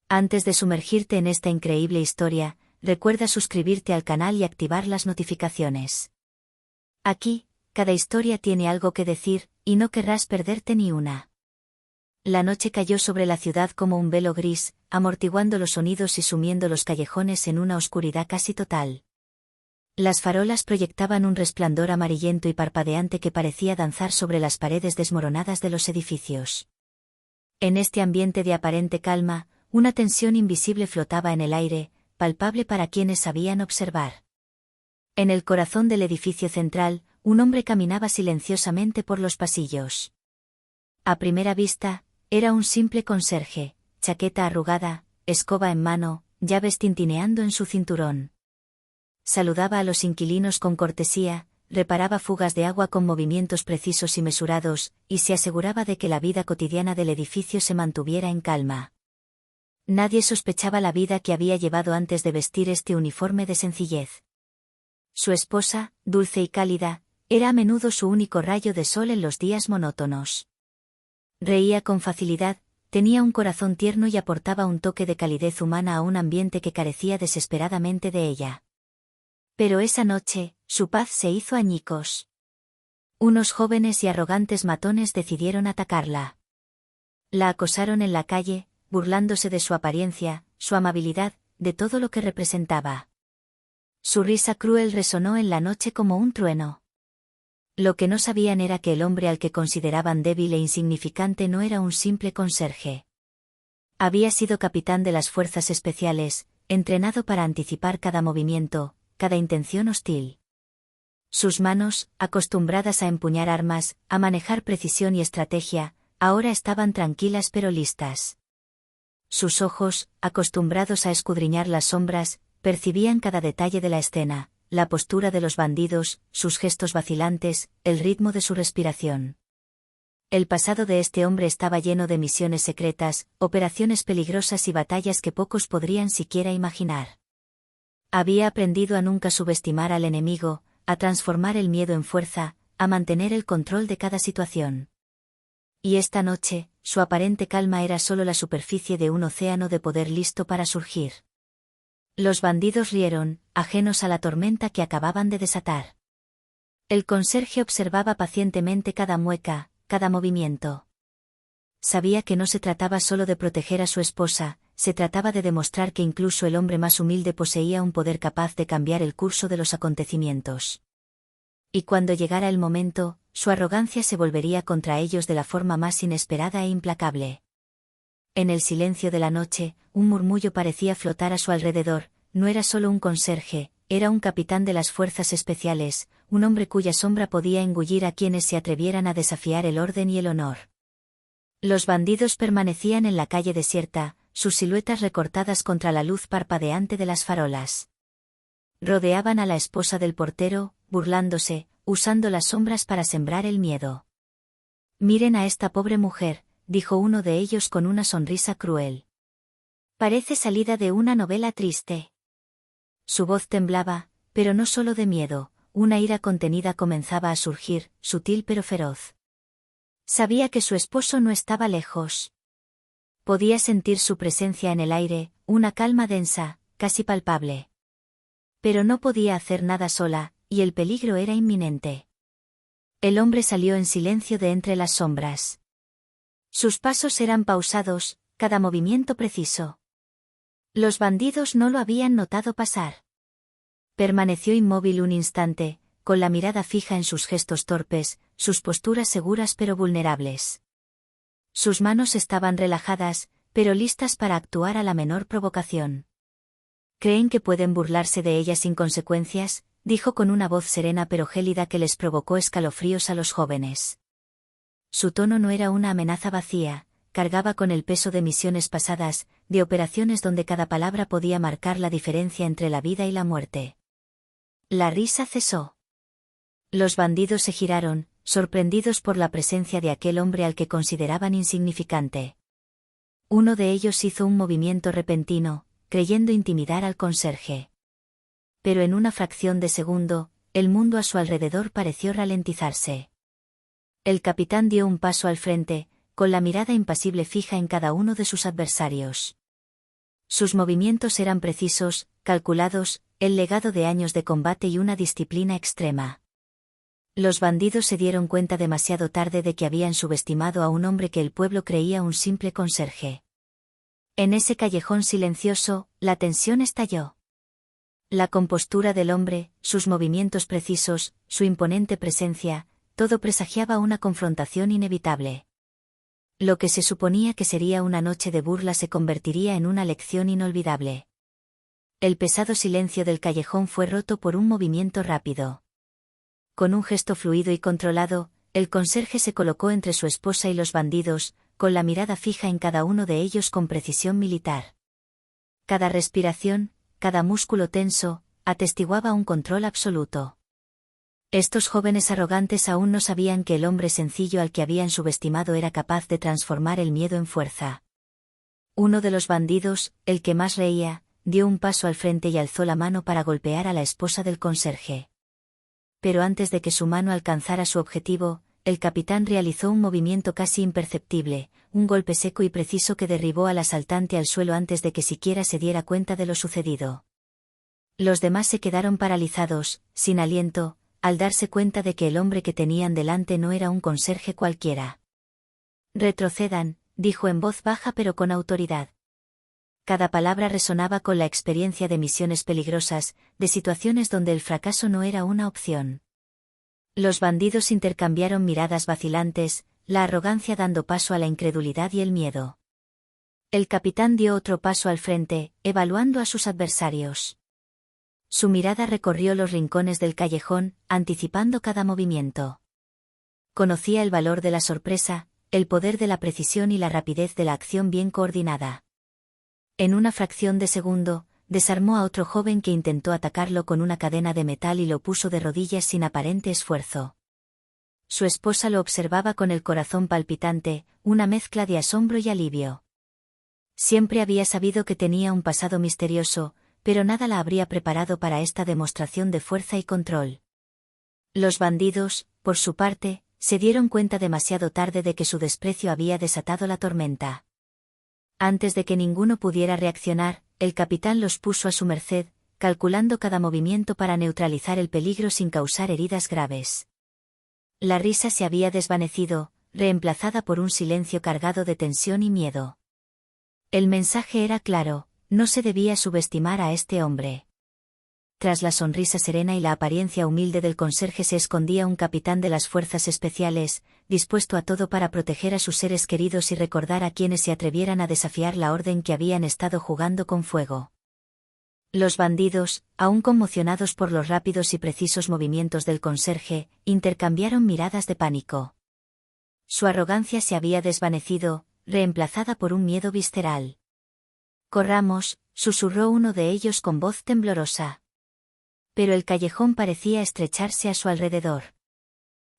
Antes de sumergirte en esta increíble historia, recuerda suscribirte al canal y activar las notificaciones. Aquí, cada historia tiene algo que decir, y no querrás perderte ni una. La noche cayó sobre la ciudad como un velo gris, amortiguando los sonidos y sumiendo los callejones en una oscuridad casi total. Las farolas proyectaban un resplandor amarillento y parpadeante que parecía danzar sobre las paredes desmoronadas de los edificios. En este ambiente de aparente calma, una tensión invisible flotaba en el aire, palpable para quienes sabían observar. En el corazón del edificio central, un hombre caminaba silenciosamente por los pasillos. A primera vista, era un simple conserje, chaqueta arrugada, escoba en mano, llaves tintineando en su cinturón. Saludaba a los inquilinos con cortesía, reparaba fugas de agua con movimientos precisos y mesurados, y se aseguraba de que la vida cotidiana del edificio se mantuviera en calma. Nadie sospechaba la vida que había llevado antes de vestir este uniforme de sencillez. Su esposa, dulce y cálida, era a menudo su único rayo de sol en los días monótonos. Reía con facilidad, tenía un corazón tierno y aportaba un toque de calidez humana a un ambiente que carecía desesperadamente de ella. Pero esa noche, su paz se hizo añicos. Unos jóvenes y arrogantes matones decidieron atacarla. La acosaron en la calle, burlándose de su apariencia, su amabilidad, de todo lo que representaba. Su risa cruel resonó en la noche como un trueno. Lo que no sabían era que el hombre al que consideraban débil e insignificante no era un simple conserje. Había sido capitán de las fuerzas especiales, entrenado para anticipar cada movimiento, cada intención hostil. Sus manos, acostumbradas a empuñar armas, a manejar precisión y estrategia, ahora estaban tranquilas pero listas. Sus ojos, acostumbrados a escudriñar las sombras, percibían cada detalle de la escena, la postura de los bandidos, sus gestos vacilantes, el ritmo de su respiración. El pasado de este hombre estaba lleno de misiones secretas, operaciones peligrosas y batallas que pocos podrían siquiera imaginar. Había aprendido a nunca subestimar al enemigo, a transformar el miedo en fuerza, a mantener el control de cada situación. Y esta noche, su aparente calma era solo la superficie de un océano de poder listo para surgir. Los bandidos rieron, ajenos a la tormenta que acababan de desatar. El conserje observaba pacientemente cada mueca, cada movimiento. Sabía que no se trataba solo de proteger a su esposa, se trataba de demostrar que incluso el hombre más humilde poseía un poder capaz de cambiar el curso de los acontecimientos. Y cuando llegara el momento, su arrogancia se volvería contra ellos de la forma más inesperada e implacable. En el silencio de la noche, un murmullo parecía flotar a su alrededor, no era solo un conserje, era un capitán de las fuerzas especiales, un hombre cuya sombra podía engullir a quienes se atrevieran a desafiar el orden y el honor. Los bandidos permanecían en la calle desierta, sus siluetas recortadas contra la luz parpadeante de las farolas. Rodeaban a la esposa del portero, burlándose, usando las sombras para sembrar el miedo. «Miren a esta pobre mujer», dijo uno de ellos con una sonrisa cruel. «Parece salida de una novela triste». Su voz temblaba, pero no solo de miedo, una ira contenida comenzaba a surgir, sutil pero feroz. Sabía que su esposo no estaba lejos. Podía sentir su presencia en el aire, una calma densa, casi palpable. Pero no podía hacer nada sola, y el peligro era inminente. El hombre salió en silencio de entre las sombras. Sus pasos eran pausados, cada movimiento preciso. Los bandidos no lo habían notado pasar. Permaneció inmóvil un instante, con la mirada fija en sus gestos torpes, sus posturas seguras pero vulnerables. Sus manos estaban relajadas, pero listas para actuar a la menor provocación. «¿Creen que pueden burlarse de ella sin consecuencias?», dijo con una voz serena pero gélida que les provocó escalofríos a los jóvenes. Su tono no era una amenaza vacía, cargaba con el peso de misiones pasadas, de operaciones donde cada palabra podía marcar la diferencia entre la vida y la muerte. La risa cesó. Los bandidos se giraron, sorprendidos por la presencia de aquel hombre al que consideraban insignificante. Uno de ellos hizo un movimiento repentino, creyendo intimidar al conserje. Pero en una fracción de segundo, el mundo a su alrededor pareció ralentizarse. El capitán dio un paso al frente, con la mirada impasible fija en cada uno de sus adversarios. Sus movimientos eran precisos, calculados, el legado de años de combate y una disciplina extrema. Los bandidos se dieron cuenta demasiado tarde de que habían subestimado a un hombre que el pueblo creía un simple conserje. En ese callejón silencioso, la tensión estalló. La compostura del hombre, sus movimientos precisos, su imponente presencia, todo presagiaba una confrontación inevitable. Lo que se suponía que sería una noche de burla se convertiría en una lección inolvidable. El pesado silencio del callejón fue roto por un movimiento rápido. Con un gesto fluido y controlado, el conserje se colocó entre su esposa y los bandidos, con la mirada fija en cada uno de ellos con precisión militar. Cada respiración, cada músculo tenso, atestiguaba un control absoluto. Estos jóvenes arrogantes aún no sabían que el hombre sencillo al que habían subestimado era capaz de transformar el miedo en fuerza. Uno de los bandidos, el que más reía, dio un paso al frente y alzó la mano para golpear a la esposa del conserje. Pero antes de que su mano alcanzara su objetivo, el capitán realizó un movimiento casi imperceptible, un golpe seco y preciso que derribó al asaltante al suelo antes de que siquiera se diera cuenta de lo sucedido. Los demás se quedaron paralizados, sin aliento, al darse cuenta de que el hombre que tenían delante no era un conserje cualquiera. «Retrocedan», dijo en voz baja pero con autoridad. Cada palabra resonaba con la experiencia de misiones peligrosas, de situaciones donde el fracaso no era una opción. Los bandidos intercambiaron miradas vacilantes, la arrogancia dando paso a la incredulidad y el miedo. El capitán dio otro paso al frente, evaluando a sus adversarios. Su mirada recorrió los rincones del callejón, anticipando cada movimiento. Conocía el valor de la sorpresa, el poder de la precisión y la rapidez de la acción bien coordinada. En una fracción de segundo, desarmó a otro joven que intentó atacarlo con una cadena de metal y lo puso de rodillas sin aparente esfuerzo. Su esposa lo observaba con el corazón palpitante, una mezcla de asombro y alivio. Siempre había sabido que tenía un pasado misterioso, pero nada la habría preparado para esta demostración de fuerza y control. Los bandidos, por su parte, se dieron cuenta demasiado tarde de que su desprecio había desatado la tormenta. Antes de que ninguno pudiera reaccionar, el capitán los puso a su merced, calculando cada movimiento para neutralizar el peligro sin causar heridas graves. La risa se había desvanecido, reemplazada por un silencio cargado de tensión y miedo. El mensaje era claro: no se debía subestimar a este hombre. Tras la sonrisa serena y la apariencia humilde del conserje se escondía un capitán de las fuerzas especiales, dispuesto a todo para proteger a sus seres queridos y recordar a quienes se atrevieran a desafiar la orden que habían estado jugando con fuego. Los bandidos, aún conmocionados por los rápidos y precisos movimientos del conserje, intercambiaron miradas de pánico. Su arrogancia se había desvanecido, reemplazada por un miedo visceral. «Corramos», susurró uno de ellos con voz temblorosa. Pero el callejón parecía estrecharse a su alrededor.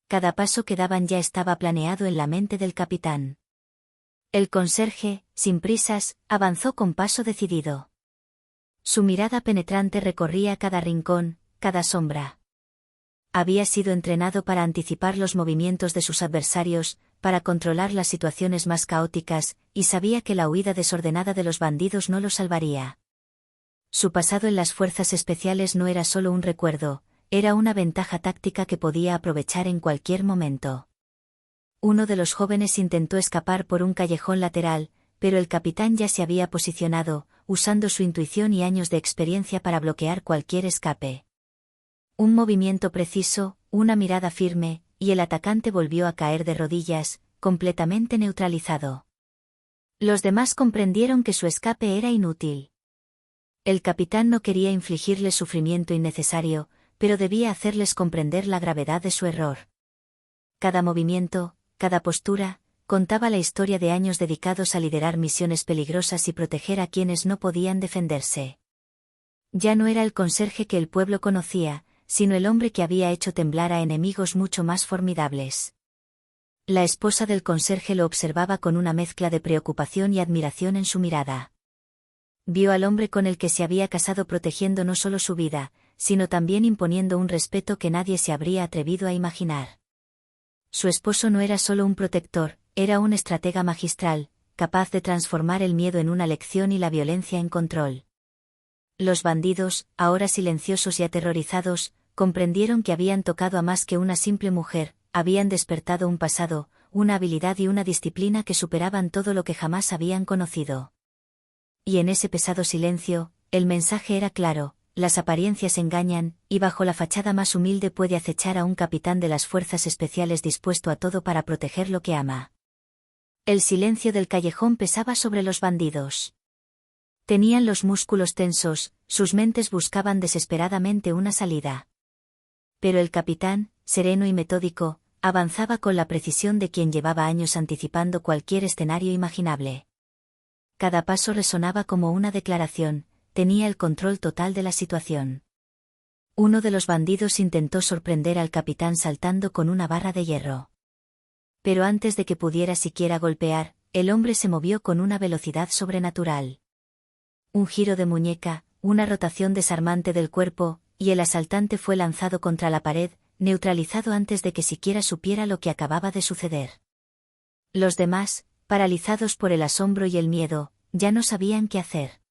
Cada paso que daban ya estaba planeado en la mente del capitán. El conserje, sin prisas, avanzó con paso decidido. Su mirada penetrante recorría cada rincón, cada sombra. Había sido entrenado para anticipar los movimientos de sus adversarios, para controlar las situaciones más caóticas, y sabía que la huida desordenada de los bandidos no lo salvaría. Su pasado en las fuerzas especiales no era solo un recuerdo, era una ventaja táctica que podía aprovechar en cualquier momento. Uno de los jóvenes intentó escapar por un callejón lateral, pero el capitán ya se había posicionado, usando su intuición y años de experiencia para bloquear cualquier escape. Un movimiento preciso, una mirada firme, y el atacante volvió a caer de rodillas, completamente neutralizado. Los demás comprendieron que su escape era inútil. El capitán no quería infligirles sufrimiento innecesario, pero debía hacerles comprender la gravedad de su error. Cada movimiento, cada postura, contaba la historia de años dedicados a liderar misiones peligrosas y proteger a quienes no podían defenderse. Ya no era el conserje que el pueblo conocía, sino el hombre que había hecho temblar a enemigos mucho más formidables. La esposa del conserje lo observaba con una mezcla de preocupación y admiración en su mirada. Vio al hombre con el que se había casado protegiendo no solo su vida, sino también imponiendo un respeto que nadie se habría atrevido a imaginar. Su esposo no era solo un protector, era un estratega magistral, capaz de transformar el miedo en una lección y la violencia en control. Los bandidos, ahora silenciosos y aterrorizados, comprendieron que habían tocado a más que una simple mujer, habían despertado un pasado, una habilidad y una disciplina que superaban todo lo que jamás habían conocido. Y en ese pesado silencio, el mensaje era claro: las apariencias engañan, y bajo la fachada más humilde puede acechar a un capitán de las fuerzas especiales dispuesto a todo para proteger lo que ama. El silencio del callejón pesaba sobre los bandidos. Tenían los músculos tensos, sus mentes buscaban desesperadamente una salida. Pero el capitán, sereno y metódico, avanzaba con la precisión de quien llevaba años anticipando cualquier escenario imaginable. Cada paso resonaba como una declaración, tenía el control total de la situación. Uno de los bandidos intentó sorprender al capitán saltando con una barra de hierro. Pero antes de que pudiera siquiera golpear, el hombre se movió con una velocidad sobrenatural. Un giro de muñeca, una rotación desarmante del cuerpo, y el asaltante fue lanzado contra la pared, neutralizado antes de que siquiera supiera lo que acababa de suceder. Los demás, paralizados por el asombro y el miedo, ya no sabían qué hacer.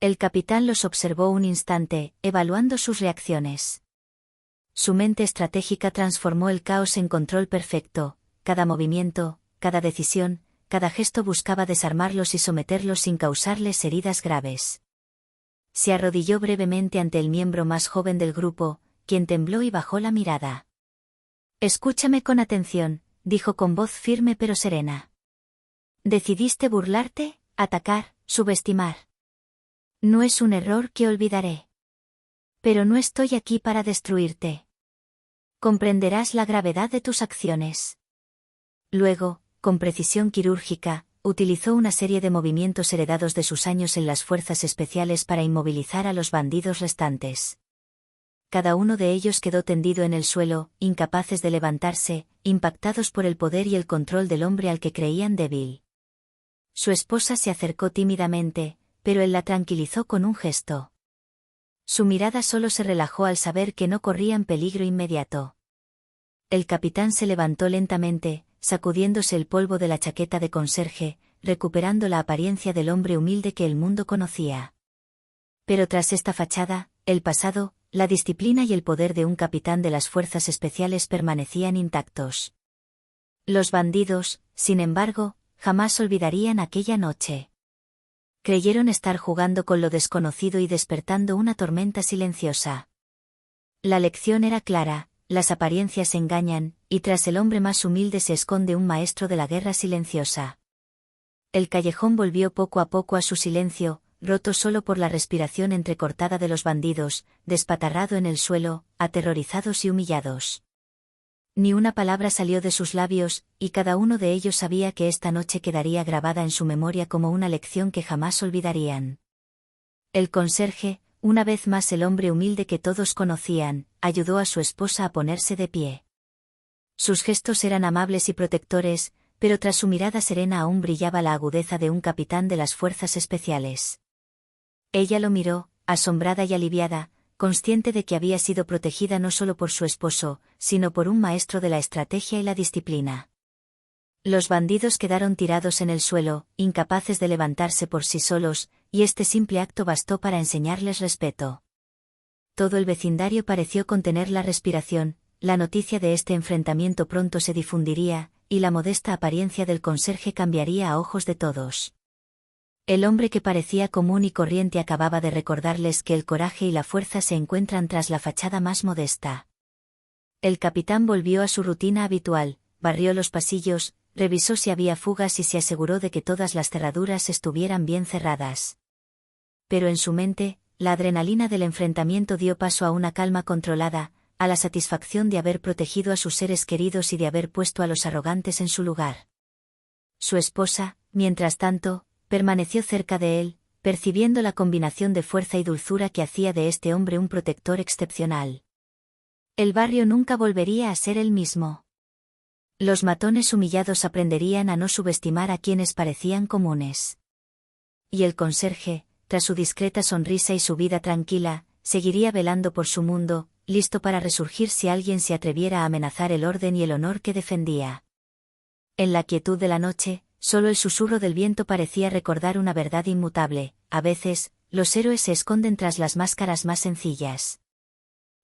El capitán los observó un instante, evaluando sus reacciones. Su mente estratégica transformó el caos en control perfecto, cada movimiento, cada decisión, cada gesto buscaba desarmarlos y someterlos sin causarles heridas graves. Se arrodilló brevemente ante el miembro más joven del grupo, quien tembló y bajó la mirada. «Escúchame con atención», dijo con voz firme pero serena. «Decidiste burlarte, atacar, subestimar. No es un error que olvidaré. Pero no estoy aquí para destruirte. Comprenderás la gravedad de tus acciones». Luego, con precisión quirúrgica, utilizó una serie de movimientos heredados de sus años en las fuerzas especiales para inmovilizar a los bandidos restantes. Cada uno de ellos quedó tendido en el suelo, incapaces de levantarse, impactados por el poder y el control del hombre al que creían débil. Su esposa se acercó tímidamente, pero él la tranquilizó con un gesto. Su mirada solo se relajó al saber que no corrían peligro inmediato. El capitán se levantó lentamente, sacudiéndose el polvo de la chaqueta de conserje, recuperando la apariencia del hombre humilde que el mundo conocía. Pero tras esta fachada, el pasado, la disciplina y el poder de un capitán de las fuerzas especiales permanecían intactos. Los bandidos, sin embargo, jamás olvidarían aquella noche. Creyeron estar jugando con lo desconocido y despertando una tormenta silenciosa. La lección era clara: las apariencias engañan, y tras el hombre más humilde se esconde un maestro de la guerra silenciosa. El callejón volvió poco a poco a su silencio, roto solo por la respiración entrecortada de los bandidos, despatarrado en el suelo, aterrorizados y humillados. Ni una palabra salió de sus labios, y cada uno de ellos sabía que esta noche quedaría grabada en su memoria como una lección que jamás olvidarían. El conserje, una vez más el hombre humilde que todos conocían, ayudó a su esposa a ponerse de pie. Sus gestos eran amables y protectores, pero tras su mirada serena aún brillaba la agudeza de un capitán de las fuerzas especiales. Ella lo miró, asombrada y aliviada, consciente de que había sido protegida no solo por su esposo, sino por un maestro de la estrategia y la disciplina. Los bandidos quedaron tirados en el suelo, incapaces de levantarse por sí solos, y este simple acto bastó para enseñarles respeto. Todo el vecindario pareció contener la respiración, la noticia de este enfrentamiento pronto se difundiría, y la modesta apariencia del conserje cambiaría a ojos de todos. El hombre que parecía común y corriente acababa de recordarles que el coraje y la fuerza se encuentran tras la fachada más modesta. El capitán volvió a su rutina habitual, barrió los pasillos, revisó si había fugas y se aseguró de que todas las cerraduras estuvieran bien cerradas. Pero en su mente, la adrenalina del enfrentamiento dio paso a una calma controlada, a la satisfacción de haber protegido a sus seres queridos y de haber puesto a los arrogantes en su lugar. Su esposa, mientras tanto, permaneció cerca de él, percibiendo la combinación de fuerza y dulzura que hacía de este hombre un protector excepcional. El barrio nunca volvería a ser el mismo. Los matones humillados aprenderían a no subestimar a quienes parecían comunes. Y el conserje, tras su discreta sonrisa y su vida tranquila, seguiría velando por su mundo, listo para resurgir si alguien se atreviera a amenazar el orden y el honor que defendía. En la quietud de la noche, Solo el susurro del viento parecía recordar una verdad inmutable: a veces, los héroes se esconden tras las máscaras más sencillas.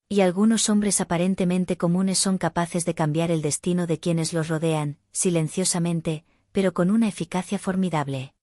Y algunos hombres aparentemente comunes son capaces de cambiar el destino de quienes los rodean, silenciosamente, pero con una eficacia formidable.